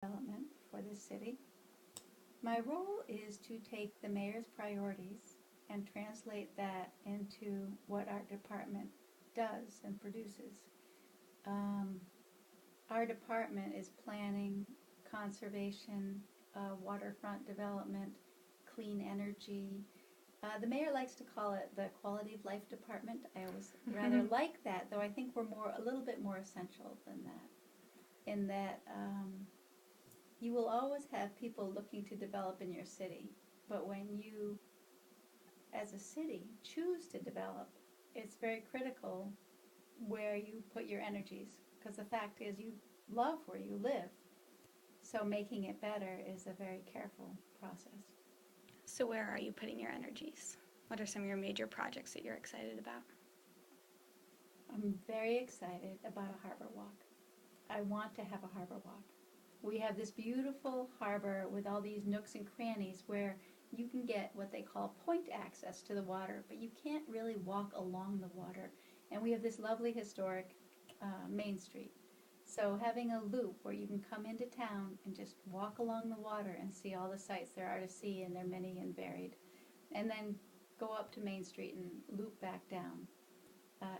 development for this city. My role is to take the mayor's priorities and translate that into what our department does and produces. Um, our department is planning, conservation, waterfront development, clean energy. The mayor likes to call it the quality of life department. I always rather like that, though I think we're a little bit more essential than that. In that you will always have people looking to develop in your city, but when you, as a city, choose to develop, it's very critical where you put your energies, because the fact is you love where you live. So making it better is a very careful process. So where are you putting your energies? What are some of your major projects that you're excited about? I'm very excited about a harbor walk. I want to have a harbor walk. We have this beautiful harbor with all these nooks and crannies where you can get what they call point access to the water, but you can't really walk along the water. And we have this lovely historic Main Street. So having a loop where you can come into town and just walk along the water and see all the sights there are to see, and they're many and varied, and then go up to Main Street and loop back down,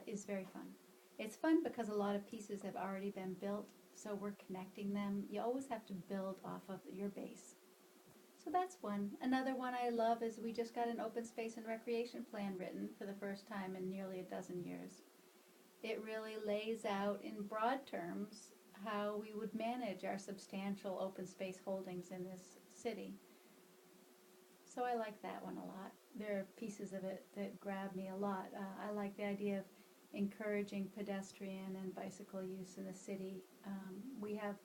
is very fun. It's fun because a lot of pieces have already been built, so we're connecting them. You always have to build off of your base. So that's one. Another one I love is we just got an open space and recreation plan written for the first time in nearly a dozen years. It really lays out in broad terms how we would manage our substantial open space holdings in this city. So I like that one a lot. There are pieces of it that grab me a lot. I like the idea of encouraging pedestrian and bicycle use in the city. We have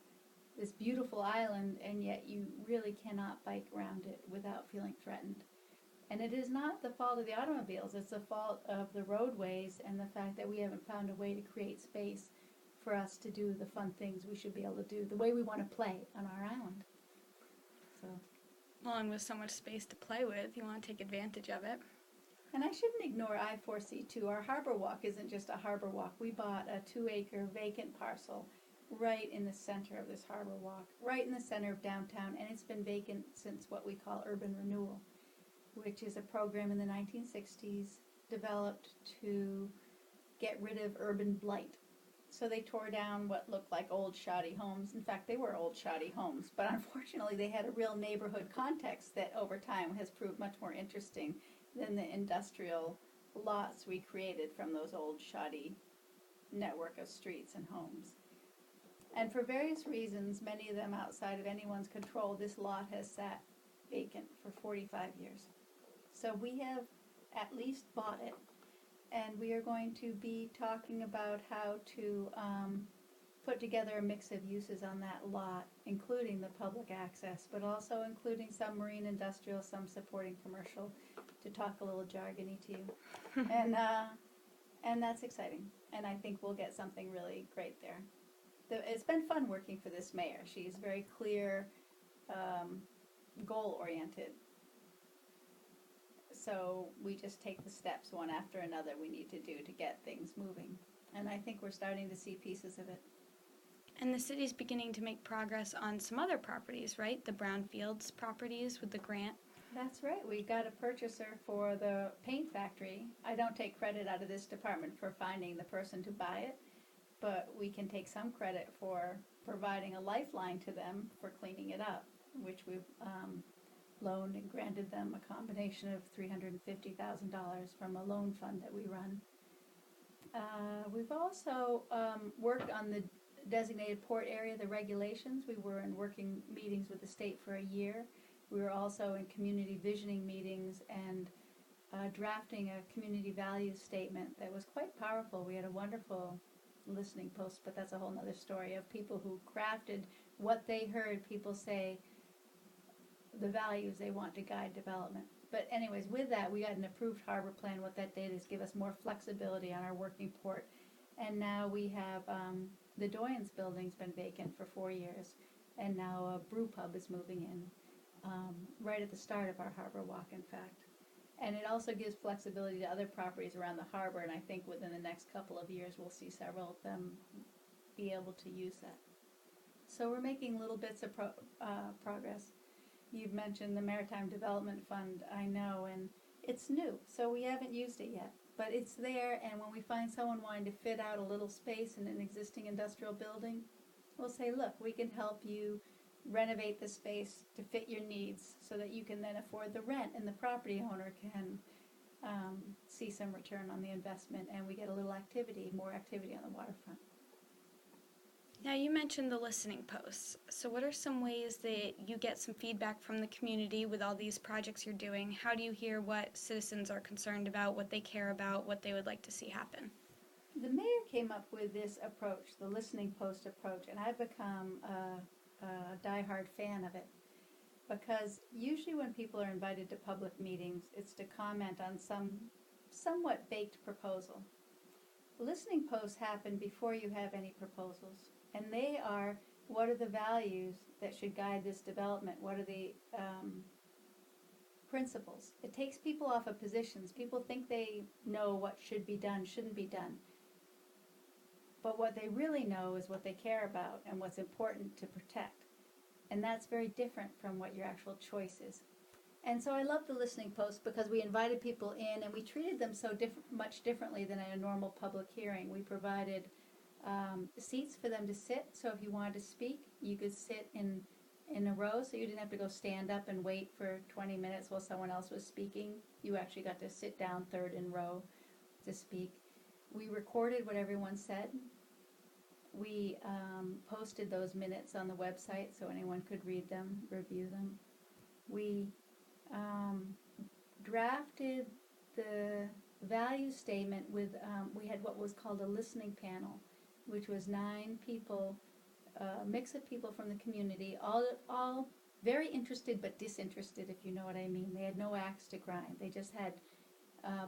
this beautiful island, and yet you really cannot bike around it without feeling threatened. And it is not the fault of the automobiles, it's the fault of the roadways and the fact that we haven't found a way to create space for us to do the fun things we should be able to do, the way we want to play on our island. So. Well, and with so much space to play with, you want to take advantage of it. And I shouldn't ignore I-4C2. Our harbor walk isn't just a harbor walk. We bought a 2-acre vacant parcel right in the center of this harbor walk, right in the center of downtown, and it's been vacant since what we call urban renewal, which is a program in the 1960s developed to get rid of urban blight. So they tore down what looked like old shoddy homes. In fact, they were old shoddy homes, but unfortunately they had a real neighborhood context that over time has proved much more interesting than the industrial lots we created from those old shoddy network of streets and homes. And for various reasons, many of them outside of anyone's control, this lot has sat vacant for 45 years. So we have at least bought it, and we are going to be talking about how to put together a mix of uses on that lot, including the public access, but also including some marine industrial, some supporting commercial, to talk a little jargony to you. And that's exciting, and I think we'll get something really great there. It's been fun working for this mayor. She's very clear, goal-oriented. So we just take the steps one after another we need to do to get things moving. And I think we're starting to see pieces of it. And the city's beginning to make progress on some other properties, right? The brownfields properties with the grant. That's right. We got a purchaser for the paint factory. I don't take credit out of this department for finding the person to buy it, but we can take some credit for providing a lifeline to them for cleaning it up, which we've loaned and granted them a combination of $350,000 from a loan fund that we run. We've also worked on the designated port area, the regulations. We were in working meetings with the state for a year. We were also in community visioning meetings and drafting a community values statement that was quite powerful. We had a wonderful listening post, but that's a whole other story, of people who crafted what they heard people say, the values they want to guide development. But anyways, with that, we got an approved harbor plan. What that did is give us more flexibility on our working port. And now we have the Doyens building's been vacant for 4 years, and now a brew pub is moving in right at the start of our harbor walk, in fact. And it also gives flexibility to other properties around the harbor, and I think within the next couple of years we'll see several of them be able to use that. So we're making little bits of progress. You've mentioned the Maritime Development Fund, I know, and it's new, so we haven't used it yet. But it's there, and when we find someone wanting to fit out a little space in an existing industrial building, we'll say, look, we can help you renovate the space to fit your needs so that you can then afford the rent, and the property owner can see some return on the investment, and we get a little activity, more activity on the waterfront. Now, you mentioned the listening posts. So what are some ways that you get some feedback from the community with all these projects you're doing? How do you hear what citizens are concerned about, what they care about, what they would like to see happen? The mayor came up with this approach, the listening post approach, and I've become a diehard fan of it. Because usually when people are invited to public meetings, it's to comment on some somewhat baked proposal. Listening posts happen before you have any proposals, and they are, what are the values that should guide this development? What are the principles? It takes people off of positions. People think they know what should be done, shouldn't be done. But what they really know is what they care about and what's important to protect. And that's very different from what your actual choice is. And so I love the listening post because we invited people in and we treated them so much differently than in a normal public hearing. We provided seats for them to sit, so if you wanted to speak, you could sit in a row, so you didn't have to go stand up and wait for 20 minutes while someone else was speaking. You actually got to sit down third in row to speak. We recorded what everyone said. We posted those minutes on the website so anyone could read them, review them. We drafted the value statement with, we had what was called a listening panel, which was 9 people, a mix of people from the community, all very interested but disinterested, if you know what I mean. They had no axe to grind. They just had,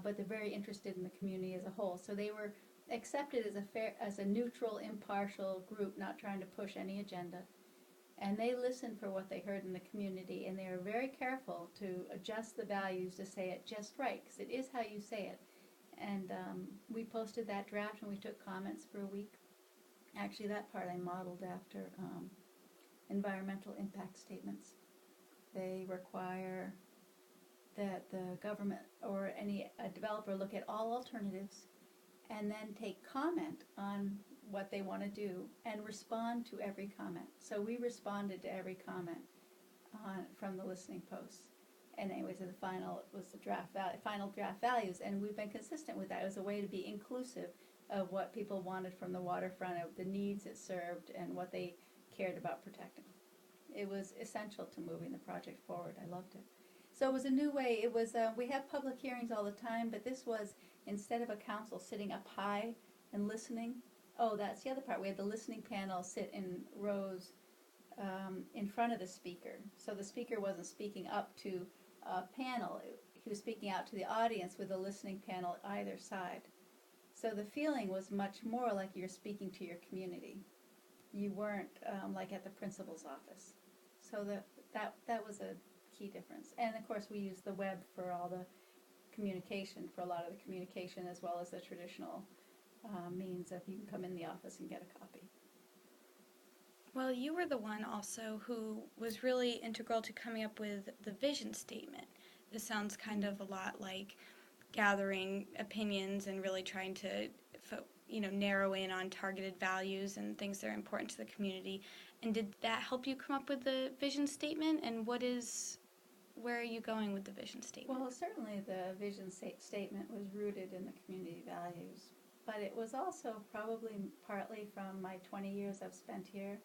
but they're very interested in the community as a whole. So they were accepted as a neutral, impartial group, not trying to push any agenda. And they listened for what they heard in the community, and they were very careful to adjust the values to say it just right, because it is how you say it. And we posted that draft, and we took comments for a week. Actually, that part I modeled after environmental impact statements. They require that the government or a developer look at all alternatives and then take comment on what they want to do and respond to every comment. So we responded to every comment from the listening posts. And anyways, the final was the final draft values, and we've been consistent with that. It was a way to be inclusive of what people wanted from the waterfront, of the needs it served, and what they cared about protecting. It was essential to moving the project forward. I loved it. So it was a new way. It was we have public hearings all the time, but this was, instead of a council sitting up high and listening. Oh, that's the other part. We had the listening panel sit in rows in front of the speaker. So the speaker wasn't speaking up to a panel. He was speaking out to the audience with a listening panel either side. So the feeling was much more like you're speaking to your community. You weren't like at the principal's office. So that was a key difference. And of course we use the web for all the communication, for a lot of the communication, as well as the traditional means of you can come in the office and get a copy. Well, you were the one also who was really integral to coming up with the vision statement. This sounds kind of a lot like gathering opinions and really trying to narrow in on targeted values and things that are important to the community. And did that help you come up with the vision statement? And where are you going with the vision statement? Well, certainly the vision statement was rooted in the community values, but it was also probably partly from my 20 years I've spent here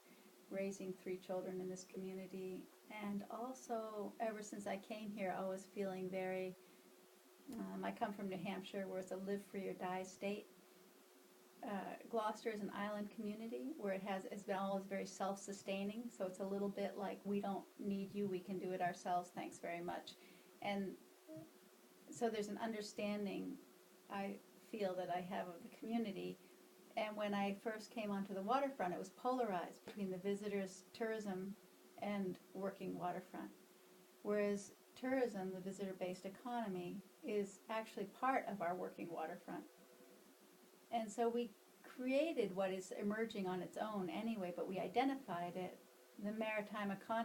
raising 3 children in this community, and also ever since I came here I was feeling very I come from New Hampshire, where it's a live free or die state. Gloucester is an island community where it's been always very self-sustaining, so it's a little bit like, we don't need you, we can do it ourselves, thanks very much. And so there's an understanding I feel that I have of the community. And when I first came onto the waterfront, it was polarized between the visitors, tourism, and working waterfront. Whereas tourism, the visitor-based economy, is actually part of our working waterfront. And so we created what is emerging on its own anyway, but we identified it. The maritime